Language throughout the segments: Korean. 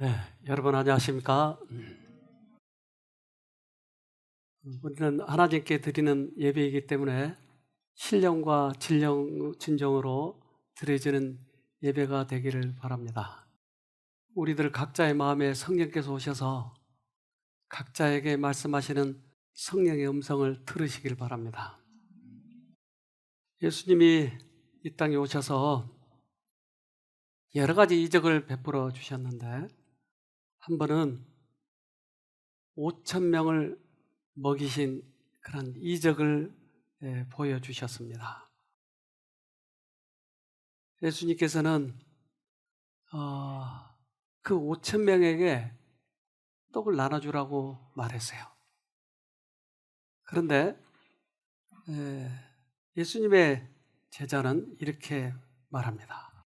네, 여러분 안녕하십니까? 우리는 하나님께 드리는 예배이기 때문에 신령과 진정으로 드려지는 예배가 되기를 바랍니다. 우리들 각자의 마음에 성령께서 오셔서 각자에게 말씀하시는 성령의 음성을 들으시길 바랍니다. 예수님이 이 땅에 오셔서 여러 가지 이적을 베풀어 주셨는데 한 번은 5,000명을 먹이신 그런 이적을 보여주셨습니다. 예수님께서는 그 5,000명에게 떡을 나눠주라고 말했어요. 그런데 예수님의 제자는 이렇게 말합니다.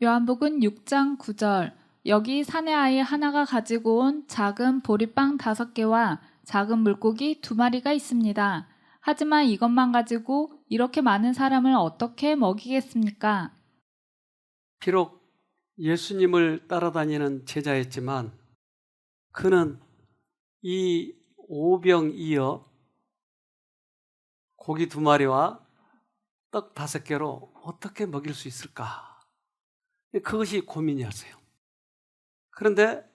요한복음 6장 9절 여기 사내 아이 하나가 가지고 온 작은 보리빵 5개와 작은 물고기 2마리가 있습니다. 하지만 이것만 가지고 이렇게 많은 사람을 어떻게 먹이겠습니까? 비록 예수님을 따라다니는 제자였지만 그는 이 오병이어 고기 2마리와 떡 5개로 어떻게 먹일 수 있을까? 그것이 고민이었어요. 그런데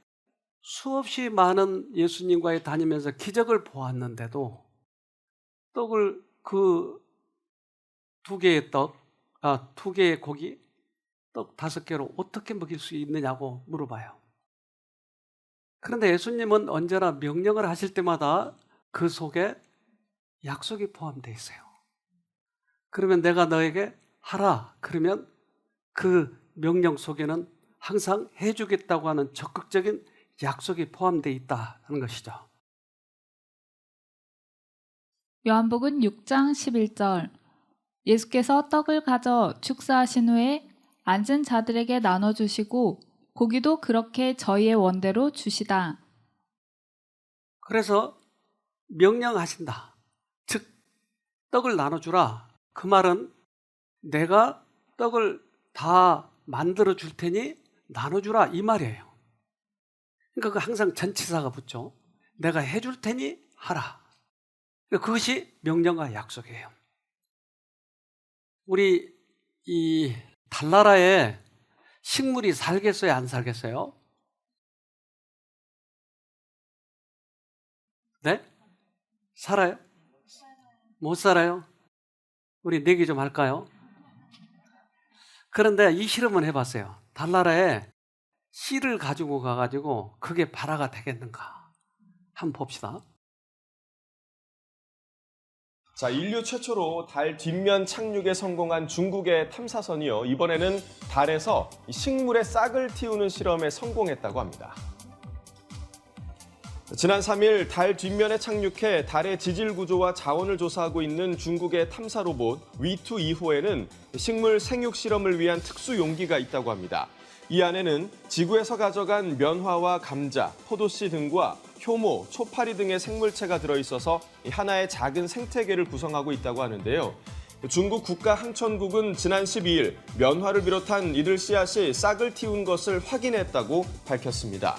수없이 많은 예수님과의 다니면서 기적을 보았는데도 떡을 그 2개의 떡, 2개의 고기, 떡 5개로 어떻게 먹일 수 있느냐고 물어봐요. 그런데 예수님은 언제나 명령을 하실 때마다 그 속에 약속이 포함되어 있어요. 그러면 내가 너에게 하라. 그러면 그 명령 속에는 항상 해주겠다고 하는 적극적인 약속이 포함되어 있다는 것이죠. 요한복음 6장 11절 예수께서 떡을 가져 축사하신 후에 앉은 자들에게 나눠주시고 고기도 그렇게 저희의 원대로 주시다. 그래서 명령하신다. 즉 떡을 나눠주라. 그 말은 내가 떡을 다 만들어 줄 테니 나눠주라 이 말이에요. 그러니까 항상 전치사가 붙죠. 내가 해줄 테니 하라. 그것이 명령과 약속이에요. 우리 이 달나라에 식물이 살겠어요, 안 살겠어요? 네? 살아요? 못 살아요? 우리 내기 좀 할까요? 그런데 이 실험은 해봤어요. 달나라에 씨를 가지고 가가지고 그게 발화가 되겠는가? 한번 봅시다. 자, 인류 최초로 달 뒷면 착륙에 성공한 중국의 탐사선이요. 이번에는 달에서 식물의 싹을 틔우는 실험에 성공했다고 합니다. 지난 3일 달 뒷면에 착륙해 달의 지질 구조와 자원을 조사하고 있는 중국의 탐사 로봇 위투 2호에는 식물 생육 실험을 위한 특수 용기가 있다고 합니다. 이 안에는 지구에서 가져간 면화와 감자, 포도씨 등과 효모, 초파리 등의 생물체가 들어있어서 하나의 작은 생태계를 구성하고 있다고 하는데요. 중국 국가항천국은 지난 12일 면화를 비롯한 이들 씨앗이 싹을 틔운 것을 확인했다고 밝혔습니다.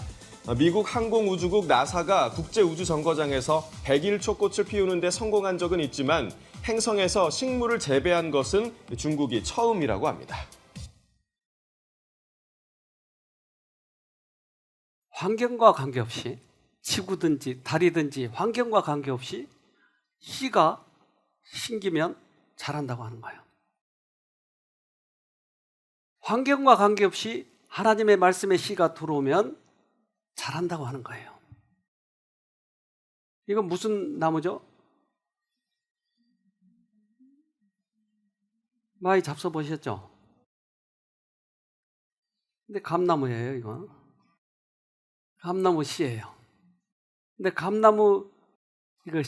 미국 항공우주국 나사가 국제우주정거장에서 100일 초꽃을 피우는 데 성공한 적은 있지만 행성에서 식물을 재배한 것은 중국이 처음이라고 합니다. 환경과 관계없이 지구든지 달이든지 환경과 관계없이 씨가 심기면 자란다고 하는 거예요. 환경과 관계없이 하나님의 말씀의 씨가 들어오면 자란다고 하는 거예요. 이건 무슨 나무죠? 많이 잡숴보셨죠? 근데 감나무예요, 이거. 감나무 씨예요. 근데 감나무 이거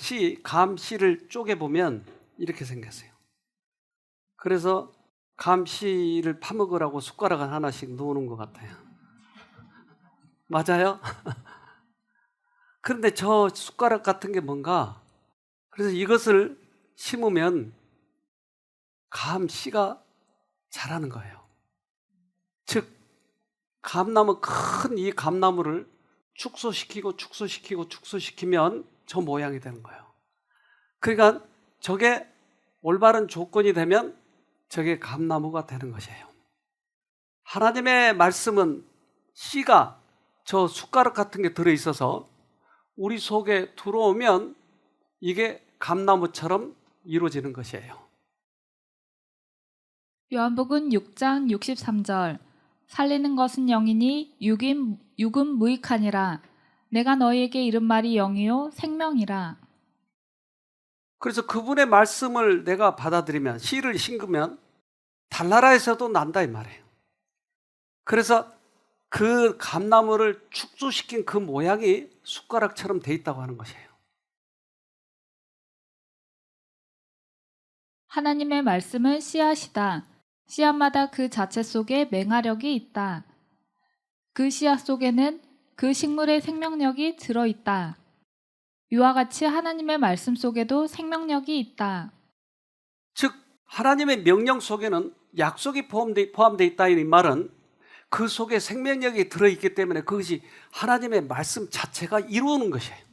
감 씨를 쪼개보면 이렇게 생겼어요. 그래서 감 씨를 파먹으라고 숟가락을 하나씩 놓는 것 같아요. 맞아요? 그런데 저 숟가락 같은 게 뭔가, 그래서 이것을 심으면 감 씨가 자라는 거예요. 즉 감나무, 큰 이 감나무를 축소시키면 저 모양이 되는 거예요. 그러니까 저게 올바른 조건이 되면 저게 감나무가 되는 것이에요. 하나님의 말씀은 씨가 저 숟가락 같은 게 들어있어서 우리 속에 들어오면 이게 감나무처럼 이루어지는 것이에요. 요한복음 6장 63절 살리는 것은 영이니 육은 무익하니라. 내가 너희에게 이른 말이 영이요 생명이라. 그래서 그분의 말씀을 내가 받아들이면, 씨를 심으면 달나라에서도 난다 이 말이에요. 그래서 그 감나무를 축소시킨 그 모양이 숟가락처럼 돼 있다고 하는 것이에요. 하나님의 말씀은 씨앗이다. 씨앗마다 그 자체 속에 맹아력이 있다. 그 씨앗 속에는 그 식물의 생명력이 들어있다. 이와 같이 하나님의 말씀 속에도 생명력이 있다. 즉 하나님의 명령 속에는 약속이 포함되어 있다 이 말은 그 속에 생명력이 들어있기 때문에 그것이 하나님의 말씀 자체가 이루는 것이에요.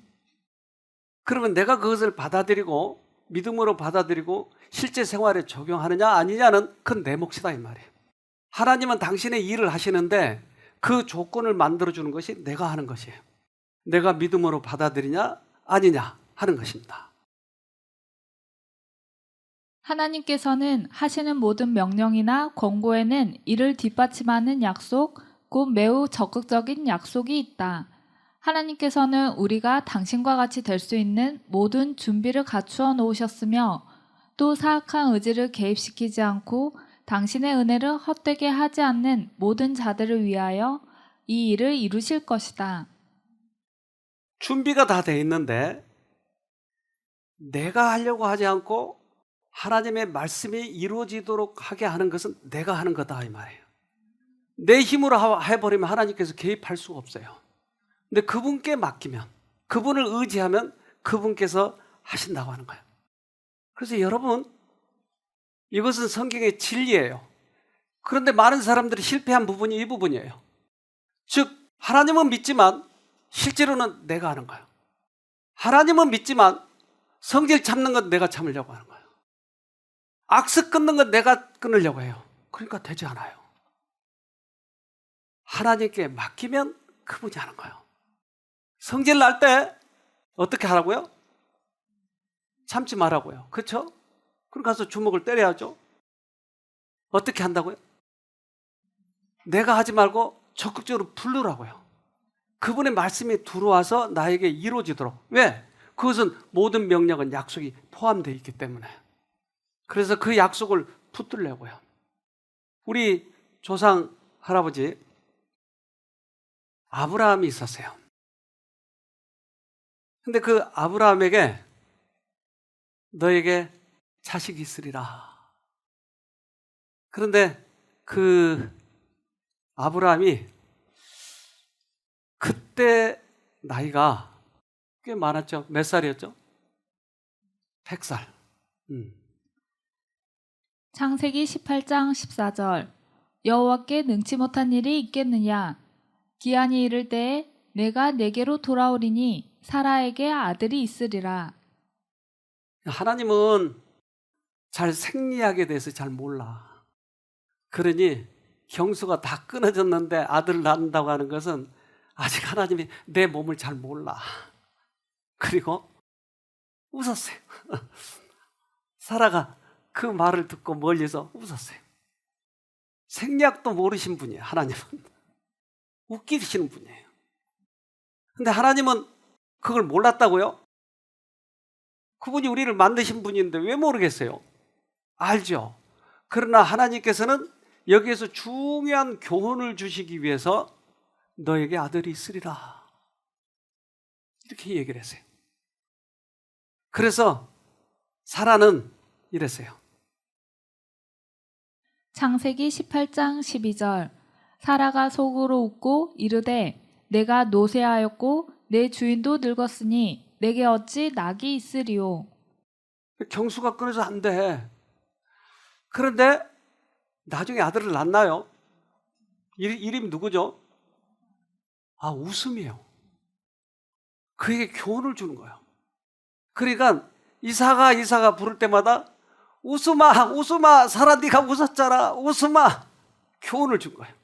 그러면 내가 그것을 받아들이고 믿음으로 받아들이고 실제 생활에 적용하느냐 아니냐는 그건 내 몫이다 이 말이에요. 하나님은 당신의 일을 하시는데 그 조건을 만들어주는 것이 내가 하는 것이에요. 내가 믿음으로 받아들이냐 아니냐 하는 것입니다. 하나님께서는 하시는 모든 명령이나 권고에는 이를 뒷받침하는 약속, 곧 매우 적극적인 약속이 있다. 하나님께서는 우리가 당신과 같이 될 수 있는 모든 준비를 갖추어 놓으셨으며 또 사악한 의지를 개입시키지 않고 당신의 은혜를 헛되게 하지 않는 모든 자들을 위하여 이 일을 이루실 것이다. 준비가 다 돼 있는데 내가 하려고 하지 않고 하나님의 말씀이 이루어지도록 하게 하는 것은 내가 하는 거다 이 말이에요. 내 힘으로 해버리면 하나님께서 개입할 수가 없어요. 근데 그분께 맡기면, 그분을 의지하면 그분께서 하신다고 하는 거예요. 그래서 여러분, 이것은 성경의 진리예요. 그런데 많은 사람들이 실패한 부분이 이 부분이에요. 즉 하나님은 믿지만 실제로는 내가 하는 거예요. 하나님은 믿지만 성질 참는 건 내가 참으려고 하는 거예요. 악습 끊는 건 내가 끊으려고 해요. 그러니까 되지 않아요. 하나님께 맡기면 그분이 하는 거예요. 성질 날 때 어떻게 하라고요? 참지 말라고요. 그렇죠? 그럼 가서 주먹을 때려야죠. 어떻게 한다고요? 내가 하지 말고 적극적으로 부르라고요. 그분의 말씀이 들어와서 나에게 이루어지도록. 왜? 그것은 모든 명령은 약속이 포함되어 있기 때문에. 그래서 그 약속을 붙들려고요. 우리 조상 할아버지 아브라함이 있었어요. 근데 그 아브라함에게 너에게 자식이 있으리라. 그런데 그 아브라함이 그때 나이가 꽤 많았죠. 몇 살이었죠? 100살. 창세기 18장 14절 여호와께 능치 못한 일이 있겠느냐? 기한이 이를 때에 내가 내게로 돌아오리니 사라에게 아들이 있으리라. 하나님은 잘 생리학에 대해서 잘 몰라. 그러니 경수가 다 끊어졌는데 아들을 낳는다고 하는 것은 아직 하나님이 내 몸을 잘 몰라. 그리고 웃었어요. 사라가 그 말을 듣고 멀리서 웃었어요. 생리학도 모르신 분이에요. 하나님은. 웃기시는 분이에요. 근데 하나님은 그걸 몰랐다고요? 그분이 우리를 만드신 분인데 왜 모르겠어요? 알죠. 그러나 하나님께서는 여기에서 중요한 교훈을 주시기 위해서 너에게 아들이 있으리라. 이렇게 얘기를 했어요. 그래서 사라는 이랬어요. 창세기 18장 12절 사라가 속으로 웃고 이르되 내가 노쇠하였고 내 주인도 늙었으니 내게 어찌 낙이 있으리요. 경수가 끊어서 안 돼. 그런데 나중에 아들을 낳나요? 이름이 누구죠? 아, 웃음이에요. 그에게 교훈을 주는 거예요. 그러니까 이사가 부를 때마다 웃음아, 사라 네가 웃었잖아. 웃음아. 교훈을 준 거예요.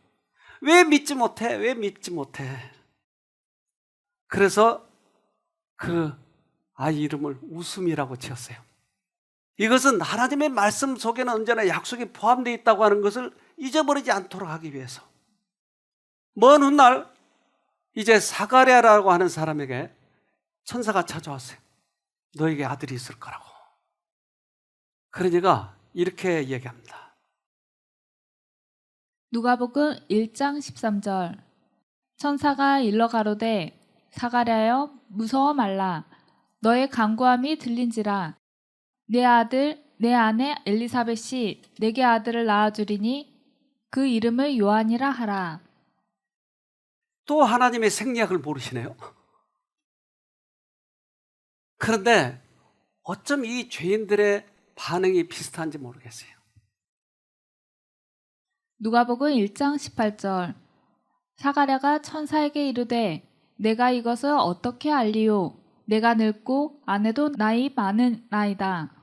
왜 믿지 못해? 그래서 그 아이 이름을 웃음이라고 지었어요. 이것은 하나님의 말씀 속에는 언제나 약속이 포함되어 있다고 하는 것을 잊어버리지 않도록 하기 위해서. 먼 훗날 이제 사가랴라고 하는 사람에게 천사가 찾아왔어요. 너에게 아들이 있을 거라고. 그러니까 이렇게 얘기합니다. 누가복음 1장 13절. 천사가 일러 가로되 사가랴여 무서워 말라. 너의 간구함이 들린지라. 내 아들 내 아내 엘리사벳이 내게 아들을 낳아주리니 그 이름을 요한이라 하라. 또 하나님의 생략을 모르시네요. 그런데 어쩜 이 죄인들의 반응이 비슷한지 모르겠어요. 누가복음 1장 18절. 사가랴가 천사에게 이르되 내가 이것을 어떻게 알리요? 내가 늙고 아내도 나이 많은 나이다.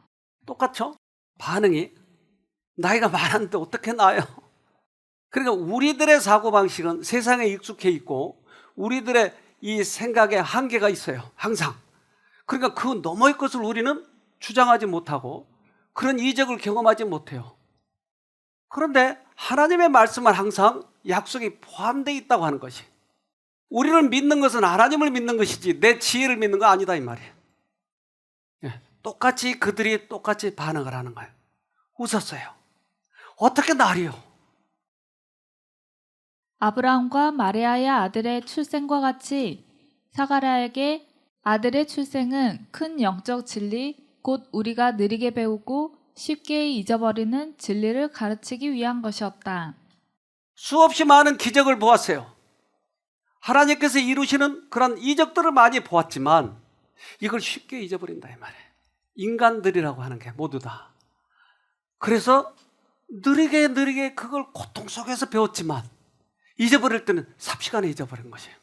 똑같죠? 반응이. 나이가 많았는데 어떻게 나요? 그러니까 우리들의 사고방식은 세상에 익숙해 있고 우리들의 이 생각에 한계가 있어요. 항상. 그러니까 그 너머의 것을 우리는 주장하지 못하고 그런 이적을 경험하지 못해요. 그런데 하나님의 말씀은 항상 약속이 포함되어 있다고 하는 것이. 우리를 믿는 것은 하나님을 믿는 것이지 내 지혜를 믿는 거 아니다 이 말이에요. 똑같이 그들이 똑같이 반응을 하는 거예요. 웃었어요. 어떻게 나리요? 아브라함과 마리아의 아들의 출생과 같이 사가랴에게 아들의 출생은 큰 영적 진리, 곧 우리가 느리게 배우고 쉽게 잊어버리는 진리를 가르치기 위한 것이었다. 수없이 많은 기적을 보았어요. 하나님께서 이루시는 그런 이적들을 많이 보았지만 이걸 쉽게 잊어버린다 이 말이에요. 인간들이라고 하는 게 모두 다. 그래서 느리게 그걸 고통 속에서 배웠지만 잊어버릴 때는 삽시간에 잊어버린 것이에요.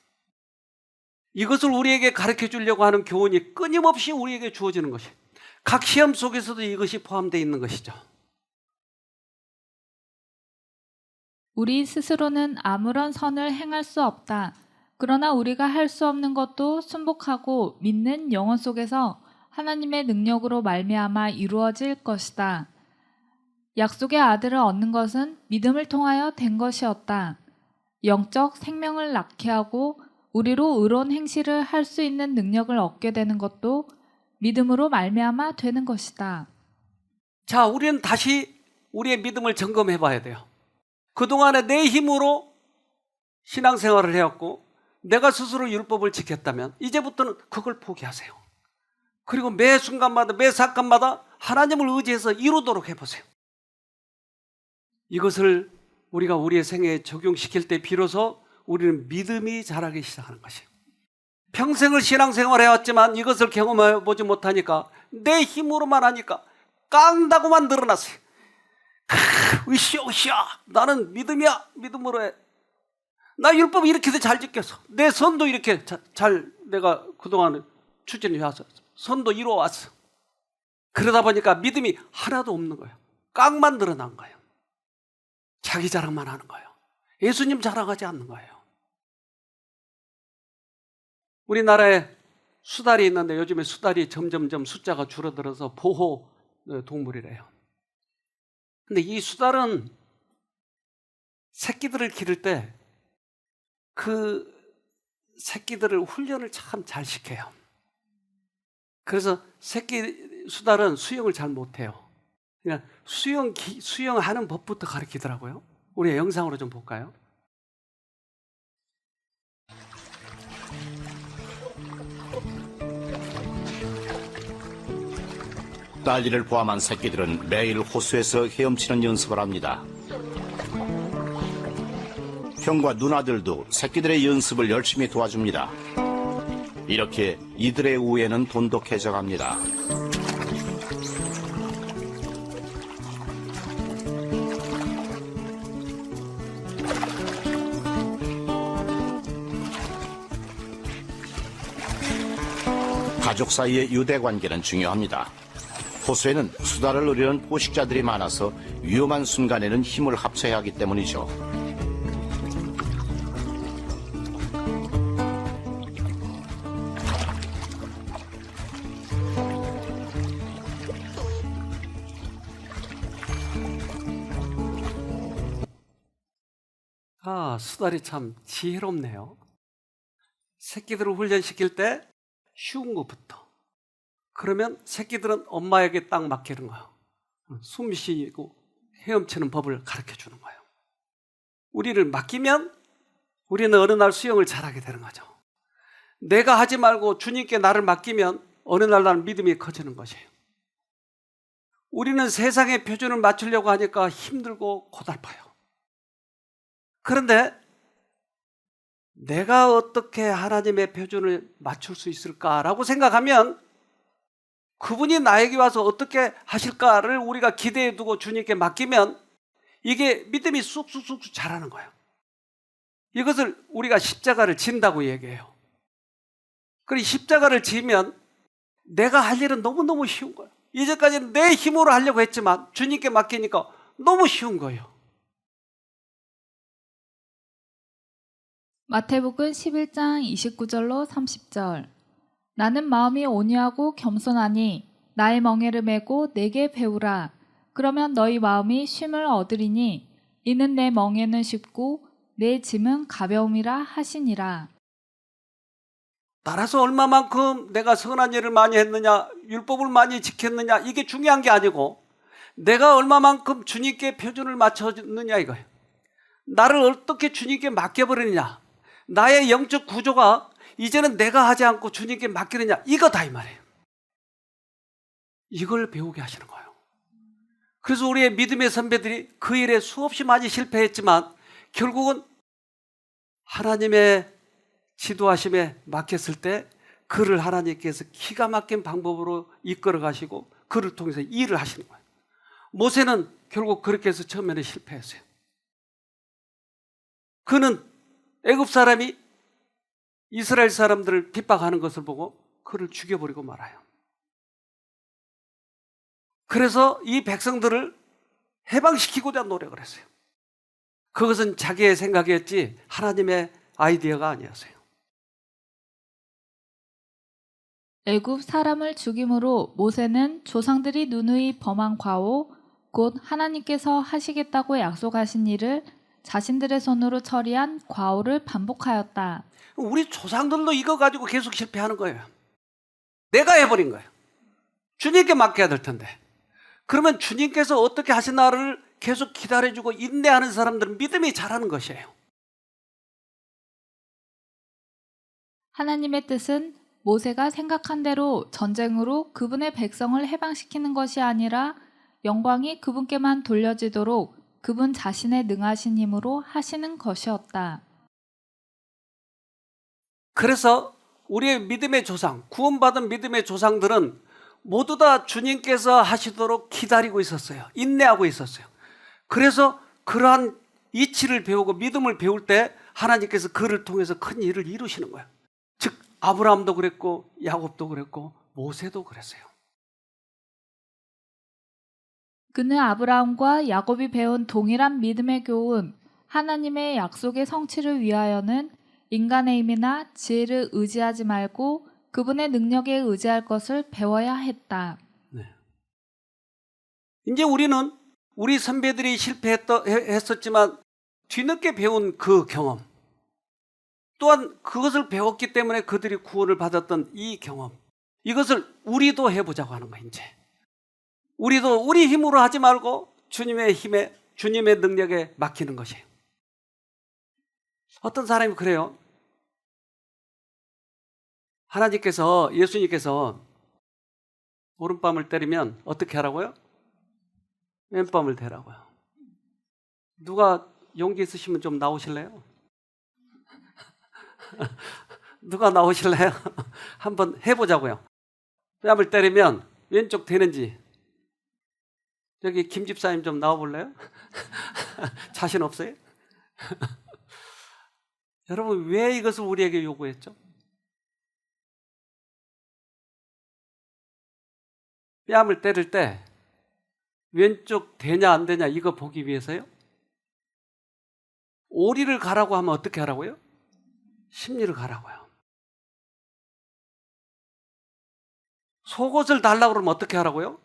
이것을 우리에게 가르쳐 주려고 하는 교훈이 끊임없이 우리에게 주어지는 것이에요. 각 시험 속에서도 이것이 포함되어 있는 것이죠. 우리 스스로는 아무런 선을 행할 수 없다. 그러나 우리가 할 수 없는 것도 순복하고 믿는 영혼 속에서 하나님의 능력으로 말미암아 이루어질 것이다. 약속의 아들을 얻는 것은 믿음을 통하여 된 것이었다. 영적 생명을 낳게 하고 우리로 의로운 행실을 할 수 있는 능력을 얻게 되는 것도 믿음으로 말미암아 되는 것이다. 자, 우리는 다시 우리의 믿음을 점검해 봐야 돼요. 그동안에 내 힘으로 신앙생활을 해왔고 내가 스스로 율법을 지켰다면 이제부터는 그걸 포기하세요. 그리고 매 순간마다 매 사건마다 하나님을 의지해서 이루도록 해보세요. 이것을 우리가 우리의 생애에 적용시킬 때 비로소 우리는 믿음이 자라기 시작하는 것이에요. 평생을 신앙생활 해왔지만 이것을 경험해보지 못하니까 내 힘으로만 하니까 깡다고만 늘어났어요. 으쌰 나는 믿음이야. 믿음으로 해. 나 율법 이렇게도 잘 지켰어. 내 선도 이렇게 잘 내가 그동안 추진해왔어. 선도 이루어왔어. 그러다 보니까 믿음이 하나도 없는 거예요. 깡만 늘어난 거예요. 자기 자랑만 하는 거예요. 예수님 자랑하지 않는 거예요. 우리나라에 수달이 있는데 요즘에 수달이 점점점 숫자가 줄어들어서 보호 동물이래요. 근데 이 수달은 새끼들을 기를 때 그 새끼들을 훈련을 참 잘 시켜요. 그래서 새끼 수달은 수영을 잘 못해요. 그냥 수영하는 법부터 가르치더라고요. 우리 영상으로 좀 볼까요? 딸기를 포함한 새끼들은 매일 호수에서 헤엄치는 연습을 합니다. 형과 누나들도 새끼들의 연습을 열심히 도와줍니다. 이렇게 이들의 우애는 돈독해져 갑니다. 가족 사이의 유대 관계는 중요합니다. 호수에는 수다를 노리는 포식자들이 많아서 위험한 순간에는 힘을 합쳐야 하기 때문이죠. 아, 수달이 참 지혜롭네요. 새끼들을 훈련시킬 때 쉬운 것부터. 그러면 새끼들은 엄마에게 딱 맡기는 거예요. 숨 쉬고 헤엄치는 법을 가르쳐 주는 거예요. 우리를 맡기면 우리는 어느 날 수영을 잘하게 되는 거죠. 내가 하지 말고 주님께 나를 맡기면 어느 날 나는 믿음이 커지는 것이에요. 우리는 세상의 표준을 맞추려고 하니까 힘들고 고달파요. 그런데 내가 어떻게 하나님의 표준을 맞출 수 있을까라고 생각하면 그분이 나에게 와서 어떻게 하실까를 우리가 기대해 두고 주님께 맡기면 이게 믿음이 쑥쑥쑥 자라는 거예요. 이것을 우리가 십자가를 진다고 얘기해요. 그리고 십자가를 지면 내가 할 일은 너무너무 쉬운 거예요. 이제까지는 내 힘으로 하려고 했지만 주님께 맡기니까 너무 쉬운 거예요. 마태복음 11장 29절로 30절. 나는 마음이 온유하고 겸손하니 나의 멍에를 메고 내게 배우라. 그러면 너희 마음이 쉼을 얻으리니 이는 내 멍에는 쉽고 내 짐은 가벼움이라 하시니라. 따라서 얼마만큼 내가 선한 일을 많이 했느냐, 율법을 많이 지켰느냐, 이게 중요한 게 아니고 내가 얼마만큼 주님께 표준을 맞췄느냐 이거예요. 나를 어떻게 주님께 맡겨버리느냐, 나의 영적 구조가 이제는 내가 하지 않고 주님께 맡기느냐, 이거다 이 말이에요. 이걸 배우게 하시는 거예요. 그래서 우리의 믿음의 선배들이 그 일에 수없이 많이 실패했지만 결국은 하나님의 지도하심에 맡겼을 때 그를 하나님께서 기가 막힌 방법으로 이끌어 가시고 그를 통해서 일을 하시는 거예요. 모세는 결국 그렇게 해서 처음에는 실패했어요. 그는 애굽 사람이 이스라엘 사람들을 핍박하는 것을 보고 그를 죽여버리고 말아요. 그래서 이 백성들을 해방시키고자 노력을 했어요. 그것은 자기의 생각이었지 하나님의 아이디어가 아니었어요. 애굽 사람을 죽임으로 모세는 조상들이 누누이 범한 과오, 곧 하나님께서 하시겠다고 약속하신 일을 자신들의 손으로 처리한 과오를 반복하였다. 우리 조상들도 이거 가지고 계속 실패하는 거예요. 내가 해버린 거예요. 주님께 맡겨야 될 텐데. 그러면 주님께서 어떻게 하시나를 계속 기다려주고 인내하는 사람들은 믿음이 자라는 것이에요. 하나님의 뜻은 모세가 생각한 대로 전쟁으로 그분의 백성을 해방시키는 것이 아니라 영광이 그분께만 돌려지도록 그분 자신의 능하신 힘으로 하시는 것이었다. 그래서 우리의 믿음의 조상, 구원받은 믿음의 조상들은 모두 다 주님께서 하시도록 기다리고 있었어요. 인내하고 있었어요. 그래서 그러한 이치를 배우고 믿음을 배울 때 하나님께서 그를 통해서 큰 일을 이루시는 거예요. 즉 아브라함도 그랬고 야곱도 그랬고 모세도 그랬어요. 그는 아브라함과 야곱이 배운 동일한 믿음의 교훈, 하나님의 약속의 성취를 위하여는 인간의 힘이나 지혜를 의지하지 말고 그분의 능력에 의지할 것을 배워야 했다. 네. 이제 우리는 우리 선배들이 실패했었지만 뒤늦게 배운 그 경험, 또한 그것을 배웠기 때문에 그들이 구원을 받았던 이 경험, 이것을 우리도 해보자고 하는 거예요. 이제 우리도 우리 힘으로 하지 말고 주님의 힘에, 주님의 능력에 맡기는 것이에요. 어떤 사람이 그래요. 하나님께서, 예수님께서 오른밤을 때리면 어떻게 하라고요? 왼밤을 대라고요. 누가 용기 있으시면 좀 나오실래요? 누가 나오실래요? 한번 해보자고요. 뺨을 때리면 왼쪽 되는지. 여기 김 집사님 좀 나와볼래요? 자신 없어요? 여러분 왜 이것을 우리에게 요구했죠? 뺨을 때릴 때 왼쪽 되냐 안 되냐 이거 보기 위해서요? 오리를 가라고 하면 어떻게 하라고요? 심리를 가라고요. 속옷을 달라고 그러면 어떻게 하라고요?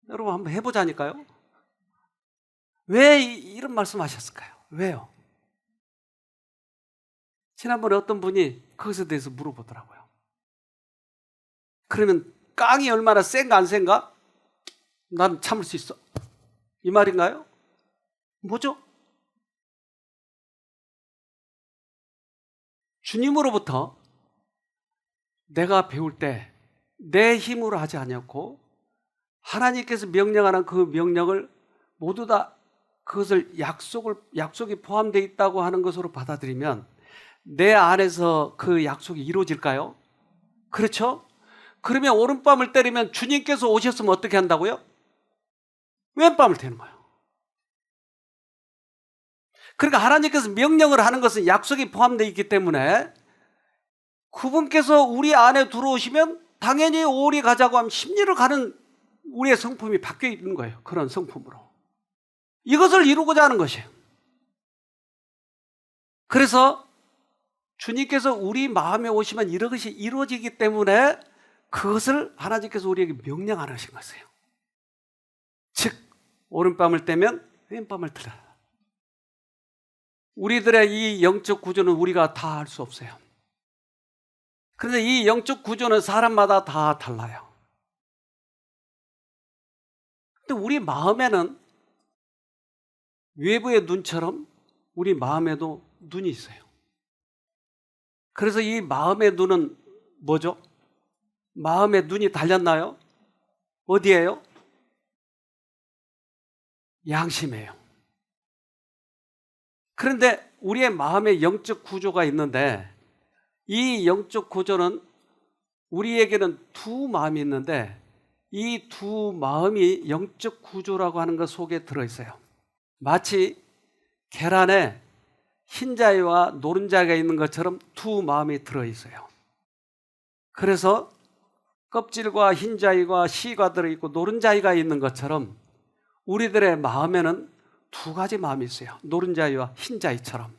여러분 한번 해보자니까요. 왜 이런 말씀 하셨을까요? 왜요? 지난번에 어떤 분이 그것에 대해서 물어보더라고요. 그러면 깡이 얼마나 센가 안 센가? 난 참을 수 있어. 이 말인가요? 뭐죠? 주님으로부터 내가 배울 때 내 힘으로 하지 않았고 하나님께서 명령하는 그 명령을 모두 다 그것을 약속이 포함되어 있다고 하는 것으로 받아들이면 내 안에서 그 약속이 이루어질까요? 그렇죠? 그러면 오른밤을 때리면 주님께서 오셨으면 어떻게 한다고요? 왼밤을 때리는 거예요. 그러니까 하나님께서 명령을 하는 것은 약속이 포함되어 있기 때문에 그분께서 우리 안에 들어오시면 당연히 오리 가자고 하면 심리를 가는 우리의 성품이 바뀌어 있는 거예요. 그런 성품으로. 이것을 이루고자 하는 것이에요. 그래서 주님께서 우리 마음에 오시면 이런 것이 이루어지기 때문에 그것을 하나님께서 우리에게 명령하는 것이에요. 즉 오른밤을 떼면 왼밤을 들어라. 우리들의 이 영적 구조는 우리가 다 할 수 없어요. 그런데 이 영적 구조는 사람마다 다 달라요. 근데 우리 마음에는 외부의 눈처럼 우리 마음에도 눈이 있어요. 그래서 이 마음의 눈은 뭐죠? 마음의 눈이 달렸나요? 어디예요? 양심이에요. 그런데 우리의 마음의 영적 구조가 있는데 이 영적 구조는 우리에게는 두 마음이 있는데 이 두 마음이 영적 구조라고 하는 것 속에 들어있어요. 마치 계란에 흰자위와 노른자위가 있는 것처럼 두 마음이 들어있어요. 그래서 껍질과 흰자위와 씨가 들어있고 노른자위가 있는 것처럼 우리들의 마음에는 두 가지 마음이 있어요. 노른자위와 흰자위처럼.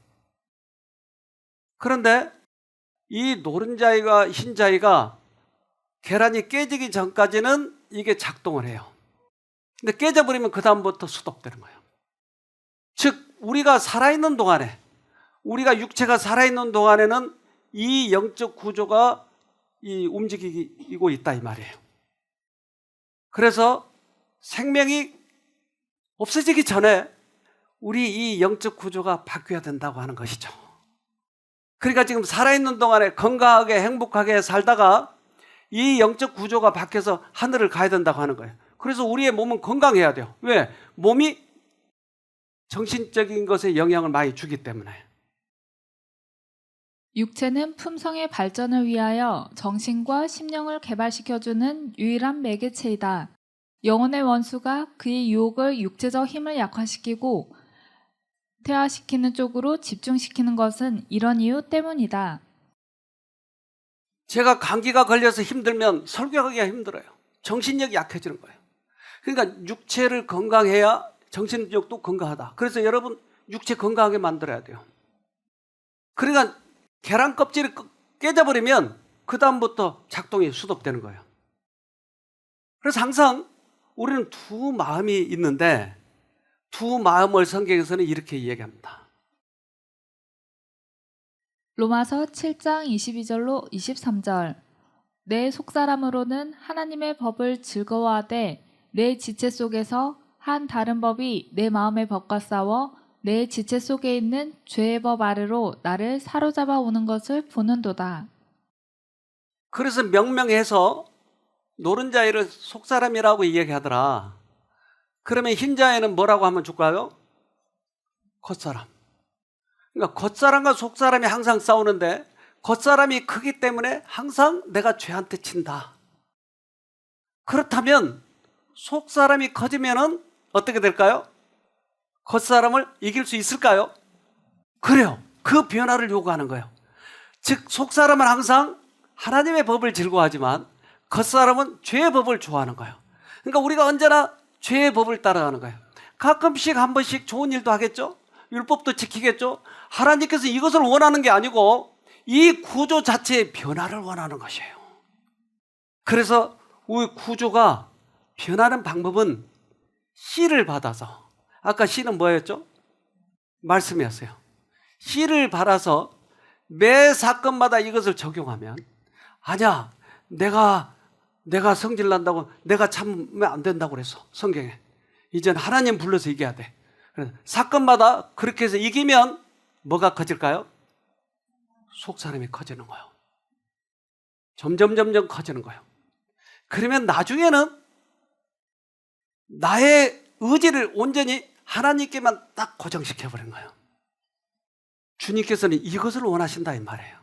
그런데 이 노른자위와 흰자위가 계란이 깨지기 전까지는 이게 작동을 해요. 근데 깨져버리면 그 다음부터 수독되는 거예요. 즉 우리가 살아있는 동안에 우리가 육체가 살아있는 동안에는 이 영적 구조가 움직이고 있다 이 말이에요. 그래서 생명이 없어지기 전에 우리 이 영적 구조가 바뀌어야 된다고 하는 것이죠. 그러니까 지금 살아있는 동안에 건강하게 행복하게 살다가 이 영적 구조가 바뀌어서 하늘을 가야 된다고 하는 거예요. 그래서 우리의 몸은 건강해야 돼요. 왜? 몸이 정신적인 것에 영향을 많이 주기 때문에. 육체는 품성의 발전을 위하여 정신과 심령을 개발시켜주는 유일한 매개체이다. 영혼의 원수가 그의 유혹을 육체적 힘을 약화시키고 퇴화시키는 쪽으로 집중시키는 것은 이런 이유 때문이다. 제가 감기가 걸려서 힘들면 설교하기가 힘들어요. 정신력이 약해지는 거예요. 그러니까 육체를 건강해야 정신력도 건강하다. 그래서 여러분 육체 건강하게 만들어야 돼요. 그러니까 계란 껍질이 깨져버리면 그 다음부터 작동이 수독되는 거예요. 그래서 항상 우리는 두 마음이 있는데 두 마음을 성경에서는 이렇게 이야기합니다. 로마서 7장 22절로 23절. 내 속사람으로는 하나님의 법을 즐거워하되 내 지체 속에서 한 다른 법이 내 마음의 법과 싸워 내 지체 속에 있는 죄의 법 아래로 나를 사로잡아 오는 것을 보는도다. 그래서 명명해서 노른자위를 속사람이라고 이야기하더라. 그러면 흰자위는 뭐라고 하면 좋을까요? 겉사람. 그러니까 겉사람과 속사람이 항상 싸우는데 겉사람이 크기 때문에 항상 내가 죄한테 친다. 그렇다면 속사람이 커지면은 어떻게 될까요? 겉사람을 이길 수 있을까요? 그래요. 그 변화를 요구하는 거예요. 즉 속사람은 항상 하나님의 법을 즐거워하지만 겉사람은 죄의 법을 좋아하는 거예요. 그러니까 우리가 언제나 죄의 법을 따라가는 거예요. 가끔씩 한 번씩 좋은 일도 하겠죠. 율법도 지키겠죠. 하나님께서 이것을 원하는 게 아니고 이 구조 자체의 변화를 원하는 것이에요. 그래서 우리 구조가 변하는 방법은 씨를 받아서, 아까 씨는 뭐였죠? 말씀이었어요. 씨를 받아서 매 사건마다 이것을 적용하면, 아니야, 내가 성질 난다고 내가 참으면 안 된다고 그랬어, 성경에. 이젠 하나님 불러서 이겨야 돼. 사건마다 그렇게 해서 이기면 뭐가 커질까요? 속사람이 커지는 거예요. 점점 커지는 거예요. 그러면 나중에는 나의 의지를 온전히 하나님께만 딱 고정시켜버린 거예요. 주님께서는 이것을 원하신다 이 말이에요.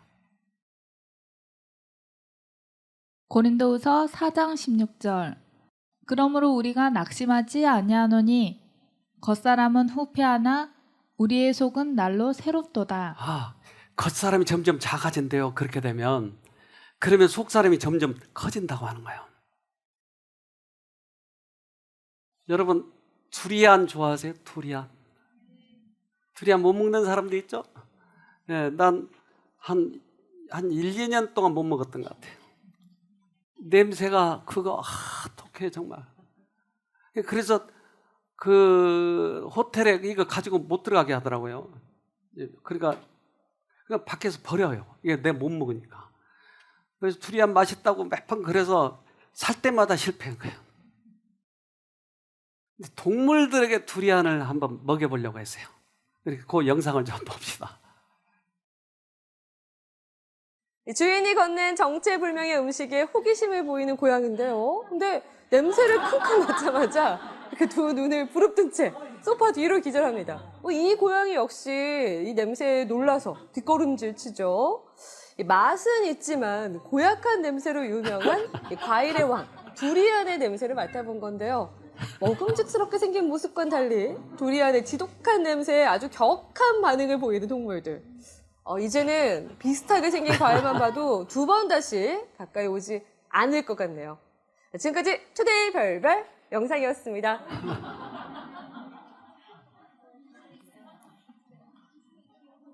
고린도후서 4장 16절. 그러므로 우리가 낙심하지 아니하노니 겉사람은 후패하나 우리의 속은 날로 새롭도다. 겉사람이 점점 작아진대요. 그렇게 되면. 그러면 속사람이 점점 커진다고 하는 거예요. 여러분, 두리안 좋아하세요? 두리안 못 먹는 사람도 있죠? 네, 난 한 1, 2년 동안 못 먹었던 것 같아요. 냄새가 그거 독해 정말. 그래서 그 호텔에 이거 가지고 못 들어가게 하더라고요. 그러니까 밖에서 버려요. 이게 내가 못 먹으니까. 그래서 두리안 맛있다고 몇 번 그래서 살 때마다 실패한 거예요. 동물들에게 두리안을 한번 먹여보려고 했어요. 그 영상을 좀 봅시다. 주인이 건넨 정체불명의 음식에 호기심을 보이는 고양인데요. 근데 냄새를 킁킁 맡자마자 이렇게 두 눈을 부릅뜬 채 소파 뒤로 기절합니다. 이 고양이 역시 이 냄새에 놀라서 뒷걸음질 치죠. 맛은 있지만 고약한 냄새로 유명한 이 과일의 왕 두리안의 냄새를 맡아본 건데요. 먹음직스럽게 생긴 모습과는 달리 두리안의 지독한 냄새에 아주 격한 반응을 보이는 동물들. 이제는 비슷하게 생긴 과일만 봐도 두 번 다시 가까이 오지 않을 것 같네요. 지금까지 투데이 별별 영상이었습니다.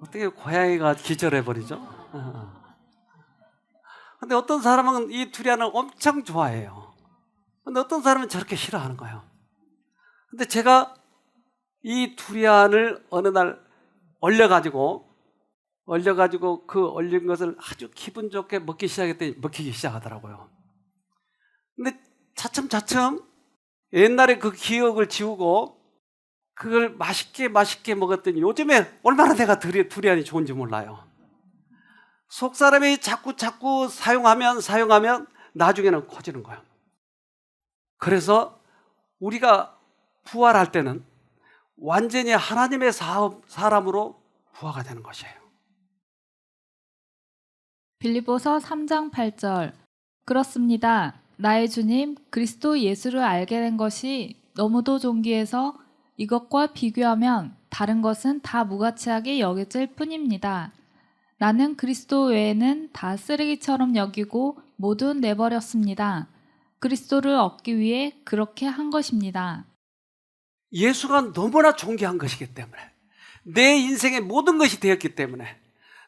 어떻게 고양이가 기절해버리죠? 근데 어떤 사람은 이 두리안을 엄청 좋아해요. 근데 어떤 사람은 저렇게 싫어하는 거예요. 근데 제가 이 두리안을 어느 날 얼려가지고 그 얼린 것을 아주 기분 좋게 먹기 시작했더니 먹히기 시작하더라고요. 근데 차츰 옛날에 그 기억을 지우고 그걸 맛있게 먹었더니 요즘에 얼마나 내가 두리안이 좋은지 몰라요. 속 사람이 자꾸 사용하면 나중에는 커지는 거예요. 그래서 우리가 부활할 때는 완전히 하나님의 사람으로 부활가 되는 것이에요. 빌립보서 3장 8절. 그렇습니다. 나의 주님 그리스도 예수를 알게 된 것이 너무도 존귀해서 이것과 비교하면 다른 것은 다 무가치하게 여겨질 뿐입니다. 나는 그리스도 외에는 다 쓰레기처럼 여기고 모두 내버렸습니다. 그리스도를 얻기 위해 그렇게 한 것입니다. 예수가 너무나 존귀한 것이기 때문에, 내 인생의 모든 것이 되었기 때문에,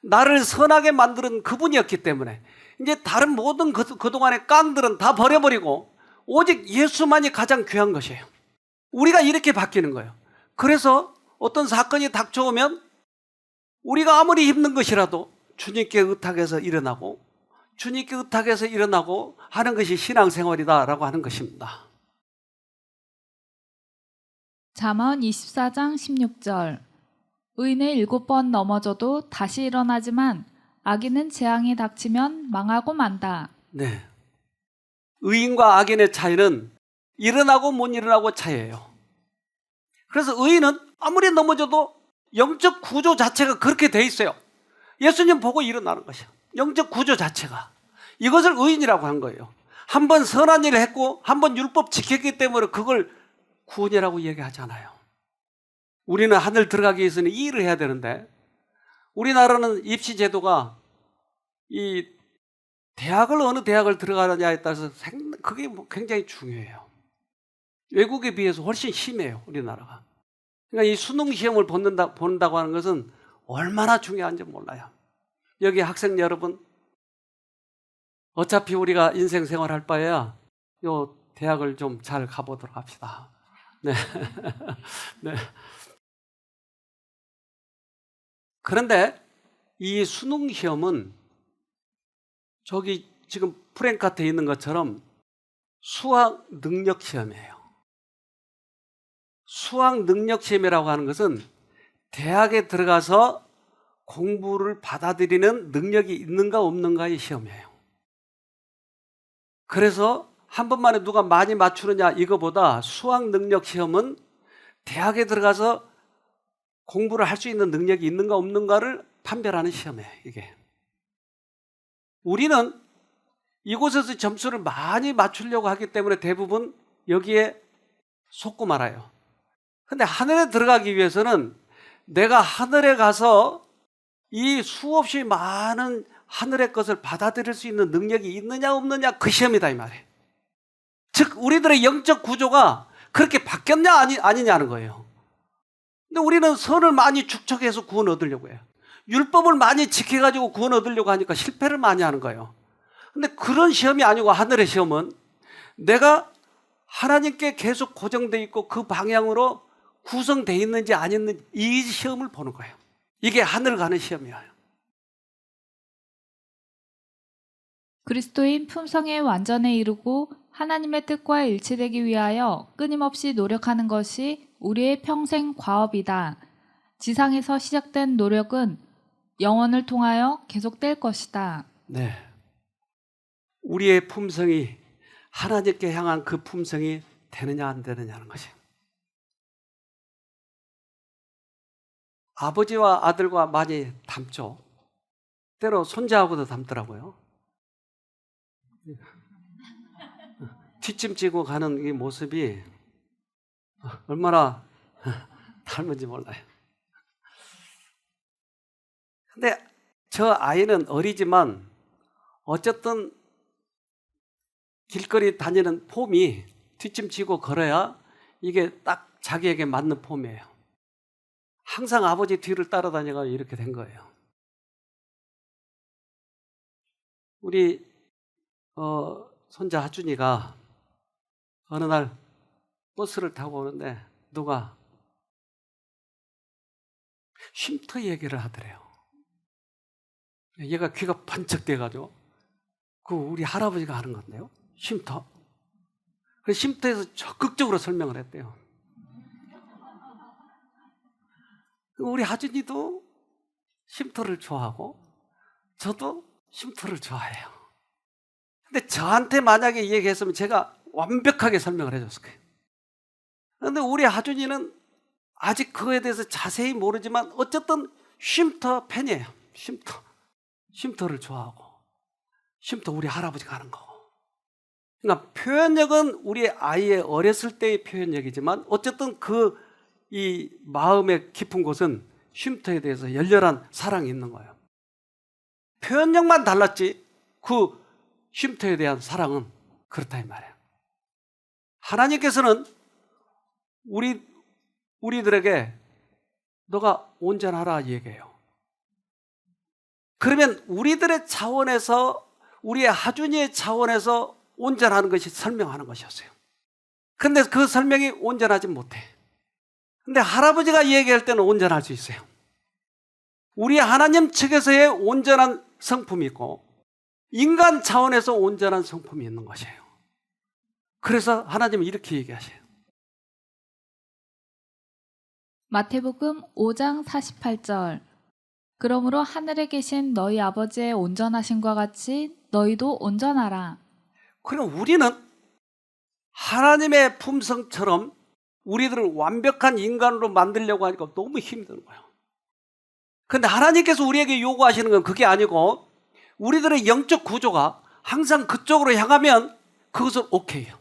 나를 선하게 만드는 그분이었기 때문에 이제 다른 모든 그동안의 깡들은 다 버려버리고 오직 예수만이 가장 귀한 것이에요. 우리가 이렇게 바뀌는 거예요. 그래서 어떤 사건이 닥쳐오면 우리가 아무리 힘든 것이라도 주님께 의탁해서 일어나고 하는 것이 신앙생활이다라고 하는 것입니다. 잠언 24장 16절. 의인은 7번 넘어져도 다시 일어나지만 악인은 재앙이 닥치면 망하고 만다. 네. 의인과 악인의 차이는 일어나고 못 일어나고 차이예요. 그래서 의인은 아무리 넘어져도 영적 구조 자체가 그렇게 돼 있어요. 예수님 보고 일어나는 것이에요. 영적 구조 자체가. 이것을 의인이라고 한 거예요. 한 번 선한 일을 했고 한 번 율법 지켰기 때문에 그걸 구원이라고 얘기하잖아요. 우리는 하늘 들어가기 위해서는 이 일을 해야 되는데 우리나라는 입시 제도가 이 대학을 어느 대학을 들어가느냐에 따라서 그게 굉장히 중요해요. 외국에 비해서 훨씬 심해요, 우리나라가. 그러니까 이 수능 시험을 본다고 하는 것은 얼마나 중요한지 몰라요. 여기 학생 여러분, 어차피 우리가 인생 생활할 바에야 요 대학을 좀 잘 가보도록 합시다. 네. 네. 그런데 이 수능 시험은 저기 지금 프랭카트에 있는 것처럼 수학 능력 시험이에요. 수학 능력 시험이라고 하는 것은 대학에 들어가서 공부를 받아들이는 능력이 있는가 없는가의 시험이에요. 그래서 한 번만에 누가 많이 맞추느냐 이거보다 수학 능력 시험은 대학에 들어가서 공부를 할 수 있는 능력이 있는가 없는가를 판별하는 시험이에요, 이게. 우리는 이곳에서 점수를 많이 맞추려고 하기 때문에 대부분 여기에 속고 말아요. 근데 하늘에 들어가기 위해서는 내가 하늘에 가서 이 수없이 많은 하늘의 것을 받아들일 수 있는 능력이 있느냐 없느냐 그 시험이다 이 말이에요. 즉 우리들의 영적 구조가 그렇게 바뀌었냐 아니냐는 거예요. 근데 우리는 선을 많이 축적해서 구원 얻으려고 해요. 율법을 많이 지켜가지고 구원 얻으려고 하니까 실패를 많이 하는 거예요. 근데 그런 시험이 아니고 하늘의 시험은 내가 하나님께 계속 고정되어 있고 그 방향으로 구성되어 있는지 아닌지 이 시험을 보는 거예요. 이게 하늘 가는 시험이에요. 그리스도인 품성의 완전에 이르고 하나님의 뜻과 일치되기 위하여 끊임없이 노력하는 것이 우리의 평생 과업이다. 지상에서 시작된 노력은 영원을 통하여 계속될 것이다. 네. 우리의 품성이 하나님께 향한 그 품성이 되느냐 안 되느냐는 것이에요. 아버지와 아들과 많이 닮죠. 때로 손자하고도 닮더라고요. 뒷짐지고 가는 이 모습이 얼마나 닮은지 몰라요. 근데 저 아이는 어리지만 어쨌든 길거리 다니는 폼이 뒷짐지고 걸어야 이게 딱 자기에게 맞는 폼이에요. 항상 아버지 뒤를 따라다니가 이렇게 된 거예요. 우리 손자 하준이가 어느 날 버스를 타고 오는데 누가 쉼터 얘기를 하더래요. 얘가 귀가 번쩍 돼가지고 그 우리 할아버지가 하는 건데요. 쉼터. 그래서 쉼터에서 적극적으로 설명을 했대요. 우리 하준이도 쉼터를 좋아하고 저도 쉼터를 좋아해요. 근데 저한테 만약에 이 얘기했으면 제가 완벽하게 설명을 해줬을 거예요. 그런데 우리 하준이는 아직 그거에 대해서 자세히 모르지만 어쨌든 쉼터 팬이에요. 쉼터를 좋아하고 쉼터 우리 할아버지가 하는 거고. 그러니까 표현력은 우리 아이의 어렸을 때의 표현력이지만 어쨌든 이 마음의 깊은 곳은 쉼터에 대해서 열렬한 사랑이 있는 거예요. 표현력만 달랐지 그 쉼터에 대한 사랑은 그렇다 이 말이에요. 하나님께서는 우리들에게 너가 온전하라 얘기해요. 그러면 우리들의 차원에서 우리의 하준이의 차원에서 온전하는 것이 설명하는 것이었어요. 그런데 그 설명이 온전하지 못해. 근데 할아버지가 얘기할 때는 온전할 수 있어요. 우리 하나님 측에서의 온전한 성품이 있고 인간 차원에서 온전한 성품이 있는 것이에요. 그래서 하나님은 이렇게 얘기하셔요. 마태복음 5장 48절. 그러므로 하늘에 계신 너희 아버지의 온전하심과 같이 너희도 온전하라. 그럼 우리는 하나님의 품성처럼 우리들을 완벽한 인간으로 만들려고 하니까 너무 힘든 거예요. 그런데 하나님께서 우리에게 요구하시는 건 그게 아니고 우리들의 영적 구조가 항상 그쪽으로 향하면 그것은 오케이요.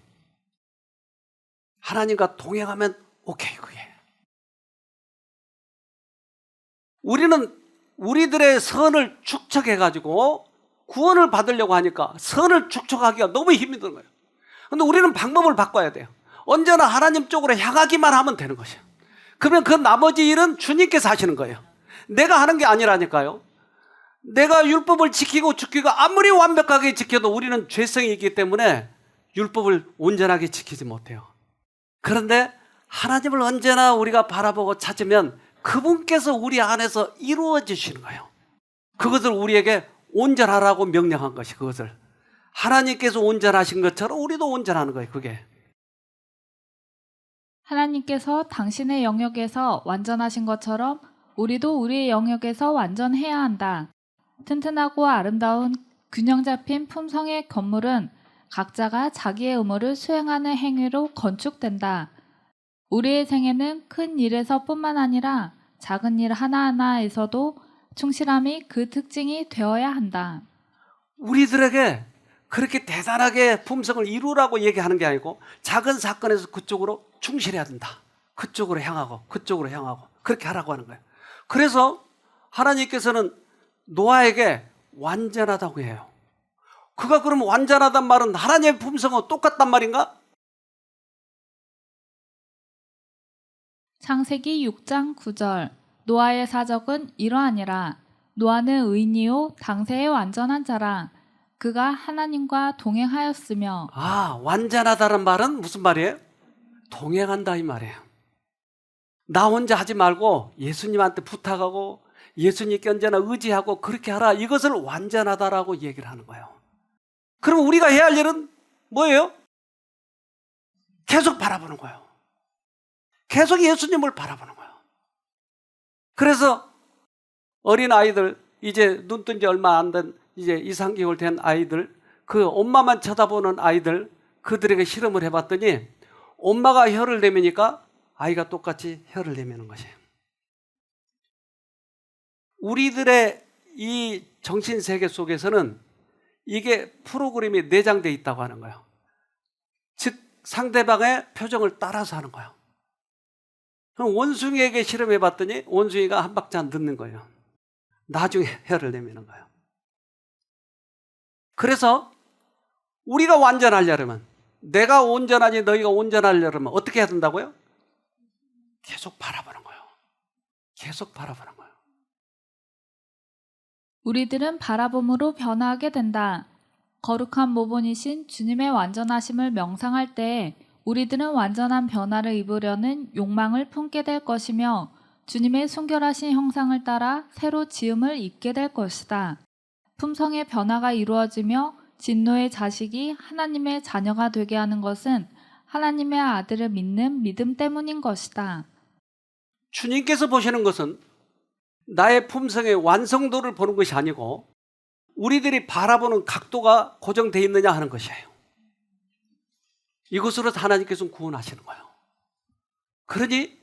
하나님과 동행하면 오케이 그게. 우리는 우리들의 선을 축적해가지고 구원을 받으려고 하니까 선을 축적하기가 너무 힘이 드는 거예요. 근데 우리는 방법을 바꿔야 돼요. 언제나 하나님 쪽으로 향하기만 하면 되는 것이에요. 그러면 그 나머지 일은 주님께서 하시는 거예요. 내가 하는 게 아니라니까요. 내가 율법을 지키고 아무리 완벽하게 지켜도 우리는 죄성이 있기 때문에 율법을 온전하게 지키지 못해요. 그런데 하나님을 언제나 우리가 바라보고 찾으면 그분께서 우리 안에서 이루어 주시는 거예요. 그것을 우리에게 온전하라고 명령한 것이, 그것을 하나님께서 온전하신 것처럼 우리도 온전하는 거예요. 그게 하나님께서 당신의 영역에서 완전하신 것처럼 우리도 우리의 영역에서 완전해야 한다. 튼튼하고 아름다운 균형 잡힌 품성의 건물은 각자가 자기의 의무를 수행하는 행위로 건축된다. 우리의 생애는 큰 일에서뿐만 아니라 작은 일 하나하나에서도 충실함이 그 특징이 되어야 한다. 우리들에게 그렇게 대단하게 품성을 이루라고 얘기하는 게 아니고 작은 사건에서 그쪽으로 충실해야 된다. 그쪽으로 향하고 그렇게 하라고 하는 거예요. 그래서 하나님께서는 노아에게 완전하다고 해요. 그가 그러면 완전하단 말은 하나님의 품성과 똑같단 말인가? 창세기 6장 9절 노아의 사적은 이러하니라. 노아는 의인이요 당세의 완전한 자라. 그가 하나님과 동행하였으며. 완전하다는 말은 무슨 말이에요? 동행한다 이 말이에요. 나 혼자 하지 말고 예수님한테 부탁하고 예수님께 언제나 의지하고 그렇게 하라. 이것을 완전하다라고 얘기를 하는 거예요. 그럼 우리가 해야 할 일은 뭐예요? 계속 바라보는 거예요. 계속 예수님을 바라보는 거예요. 그래서 어린 아이들, 이제 눈 뜬 지 얼마 안 된 이제 2, 3개월 된 아이들, 그 엄마만 쳐다보는 아이들, 그들에게 실험을 해봤더니 엄마가 혀를 내미니까 아이가 똑같이 혀를 내미는 것이에요. 우리들의 이 정신세계 속에서는 이게 프로그램이 내장되어 있다고 하는 거예요. 즉 상대방의 표정을 따라서 하는 거예요. 그럼 원숭이에게 실험해봤더니 원숭이가 한 박자 늦는 거예요. 나중에 혀를 내미는 거예요. 그래서 우리가 완전하려면, 내가 온전하니 너희가 온전하려면 어떻게 해야 된다고요? 계속 바라보는 거예요. 계속 바라보는 거예요. 우리들은 바라봄으로 변화하게 된다. 거룩한 모본이신 주님의 완전하심을 명상할 때 우리들은 완전한 변화를 입으려는 욕망을 품게 될 것이며 주님의 순결하신 형상을 따라 새로 지음을 입게 될 것이다. 품성의 변화가 이루어지며 진노의 자식이 하나님의 자녀가 되게 하는 것은 하나님의 아들을 믿는 믿음 때문인 것이다. 주님께서 보시는 것은 나의 품성의 완성도를 보는 것이 아니고 우리들이 바라보는 각도가 고정되어 있느냐 하는 것이에요. 이것으로 하나님께서는 구원하시는 거예요. 그러니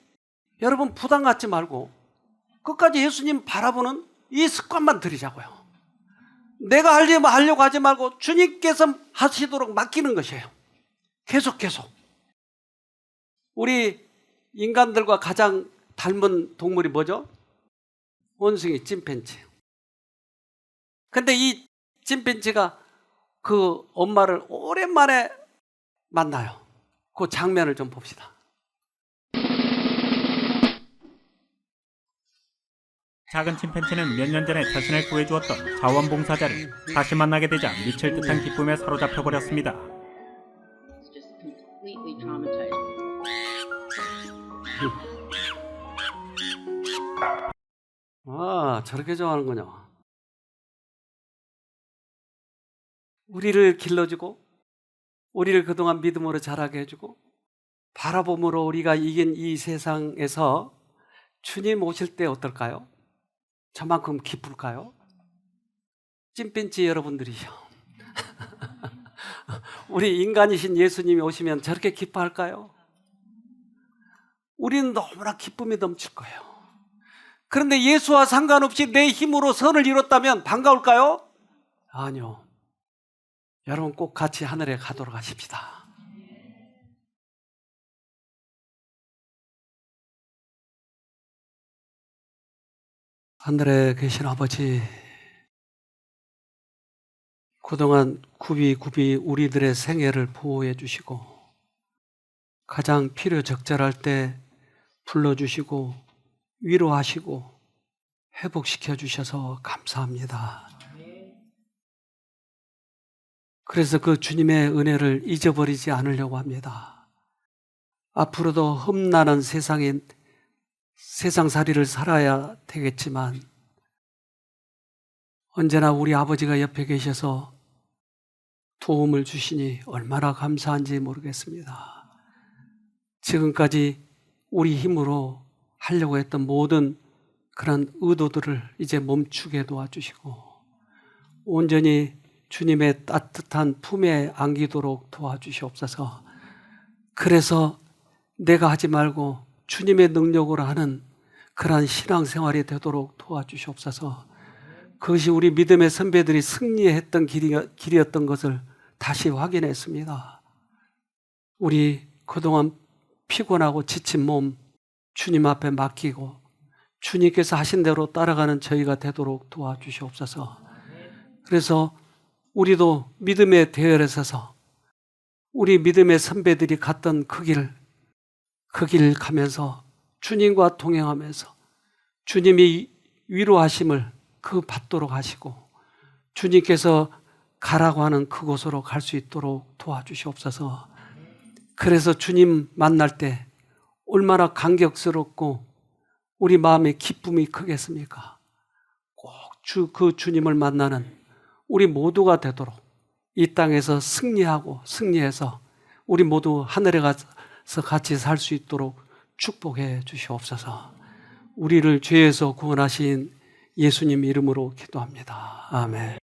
여러분 부담 갖지 말고 끝까지 예수님 바라보는 이 습관만 들이자고요. 내가 하려고 하지 말고 주님께서 하시도록 맡기는 것이에요. 계속. 우리 인간들과 가장 닮은 동물이 뭐죠? 원숭이, 침팬지. 근데 이 침팬지가 그 엄마를 오랜만에 만나요. 그 장면을 좀 봅시다. 작은 침팬지는 몇 년 전에 자신을 구해주었던 자원봉사자를 다시 만나게 되자 미칠 듯한 기쁨에 사로잡혀 버렸습니다. 저렇게 좋아하는군요. 우리를 길러주고 우리를 그동안 믿음으로 자라게 해주고 바라봄으로 우리가 이긴 이 세상에서 주님 오실 때 어떨까요? 저만큼 기쁠까요? 찐팬치 여러분들이요. 우리 인간이신 예수님이 오시면 저렇게 기뻐할까요? 우리는 너무나 기쁨이 넘칠 거예요. 그런데 예수와 상관없이 내 힘으로 선을 이뤘다면 반가울까요? 아니요. 여러분 꼭 같이 하늘에 가도록 하십시다. 하늘에 계신 아버지, 그동안 굽이 우리들의 생애를 보호해 주시고 가장 필요 적절할 때 불러주시고 위로하시고 회복시켜 주셔서 감사합니다. 그래서 그 주님의 은혜를 잊어버리지 않으려고 합니다. 앞으로도 험난한 세상살이를 살아야 되겠지만 언제나 우리 아버지가 옆에 계셔서 도움을 주시니 얼마나 감사한지 모르겠습니다. 지금까지 우리 힘으로 하려고 했던 모든 그런 의도들을 이제 멈추게 도와주시고 온전히 주님의 따뜻한 품에 안기도록 도와주시옵소서. 그래서 내가 하지 말고 주님의 능력으로 하는 그러한 신앙생활이 되도록 도와주시옵소서. 그것이 우리 믿음의 선배들이 승리했던 길이었던 것을 다시 확인했습니다. 우리 그동안 피곤하고 지친 몸 주님 앞에 맡기고 주님께서 하신 대로 따라가는 저희가 되도록 도와주시옵소서. 그래서 우리도 믿음의 대열에 서서 우리 믿음의 선배들이 갔던 그 길 가면서 주님과 동행하면서 주님이 위로하심을 받도록 하시고 주님께서 가라고 하는 그곳으로 갈 수 있도록 도와주시옵소서. 그래서 주님 만날 때 얼마나 감격스럽고 우리 마음의 기쁨이 크겠습니까? 꼭 그 주님을 만나는 우리 모두가 되도록 이 땅에서 승리해서 우리 모두 하늘에 가서 같이 살 수 있도록 축복해 주시옵소서. 우리를 죄에서 구원하신 예수님 이름으로 기도합니다. 아멘.